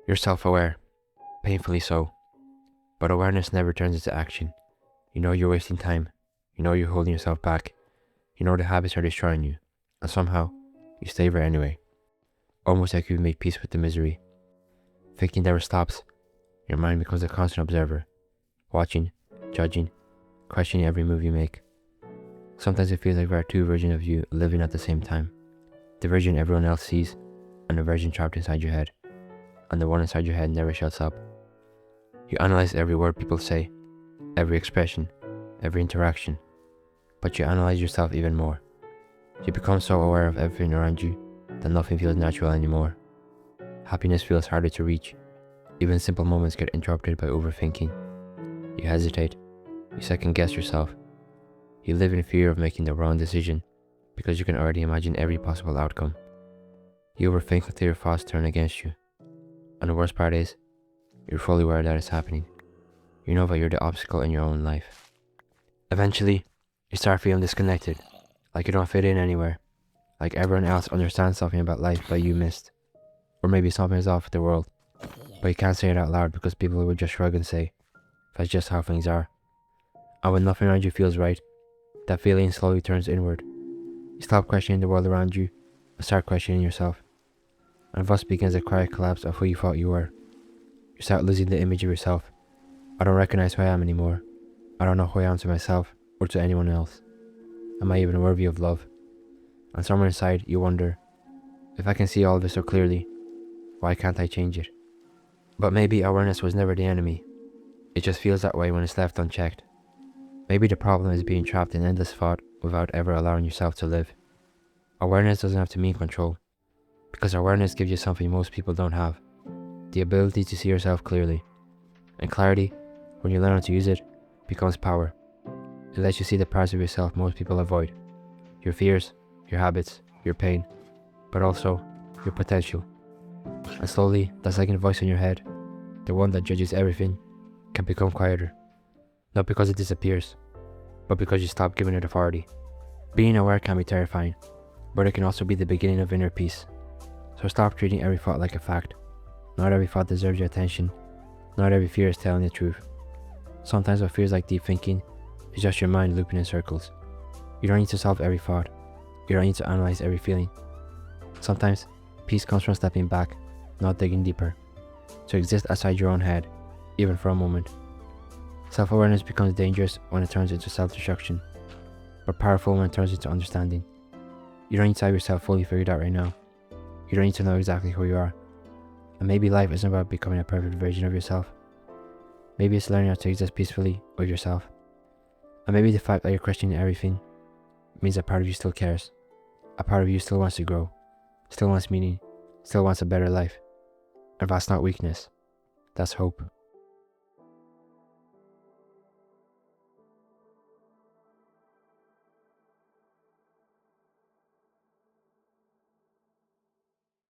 You're self-aware, painfully so, but awareness never turns into action. You know you're wasting time, you know you're holding yourself back, you know the habits are destroying you, and somehow, you stay there anyway. Almost like you've made peace with the misery. Thinking never stops, your mind becomes a constant observer, watching, judging, questioning every move you make. Sometimes it feels like there are two versions of you living at the same time. The version everyone else sees, and the version trapped inside your head. And the one inside your head never shuts up. You analyze every word people say, every expression, every interaction. But you analyze yourself even more. You become so aware of everything around you that nothing feels natural anymore. Happiness feels harder to reach. Even simple moments get interrupted by overthinking. You hesitate. You second guess yourself. You live in fear of making the wrong decision because you can already imagine every possible outcome. You overthink until your thoughts turn against you. And the worst part is, you're fully aware that it's happening. You know that you're the obstacle in your own life. Eventually, you start feeling disconnected, like you don't fit in anywhere, like everyone else understands something about life that you missed. Or maybe something is off with the world, but you can't say it out loud because people would just shrug and say, that's just how things are. And when nothing around you feels right, that feeling slowly turns inward. You stop questioning the world around you and start questioning yourself. And thus begins a quiet collapse of who you thought you were. You start losing the image of yourself. I don't recognize who I am anymore. I don't know who I am to myself or to anyone else. Am I even worthy of love? And somewhere inside you wonder, if I can see all of this so clearly, why can't I change it? But maybe awareness was never the enemy. It just feels that way when it's left unchecked. Maybe the problem is being trapped in endless thought without ever allowing yourself to live. Awareness doesn't have to mean control, because awareness gives you something most people don't have, the ability to see yourself clearly. And clarity, when you learn how to use it, becomes power. It lets you see the parts of yourself most people avoid. Your fears, your habits, your pain, but also your potential. And slowly, that second voice in your head, the one that judges everything, can become quieter. Not because it disappears, but because you stop giving it authority. Being aware can be terrifying, but it can also be the beginning of inner peace. So stop treating every thought like a fact. Not every thought deserves your attention. Not every fear is telling the truth. Sometimes what feels like deep thinking is just your mind looping in circles. You don't need to solve every thought. You don't need to analyze every feeling. Sometimes peace comes from stepping back, not digging deeper. To exist outside your own head, even for a moment. Self-awareness becomes dangerous when it turns into self-destruction, but powerful when it turns into understanding. You don't need to have yourself fully figured out right now. You don't need to know exactly who you are. And maybe life isn't about becoming a perfect version of yourself. Maybe it's learning how to exist peacefully with yourself. And maybe the fact that you're questioning everything means a part of you still cares. A part of you still wants to grow, still wants meaning, still wants a better life. And that's not weakness, that's hope.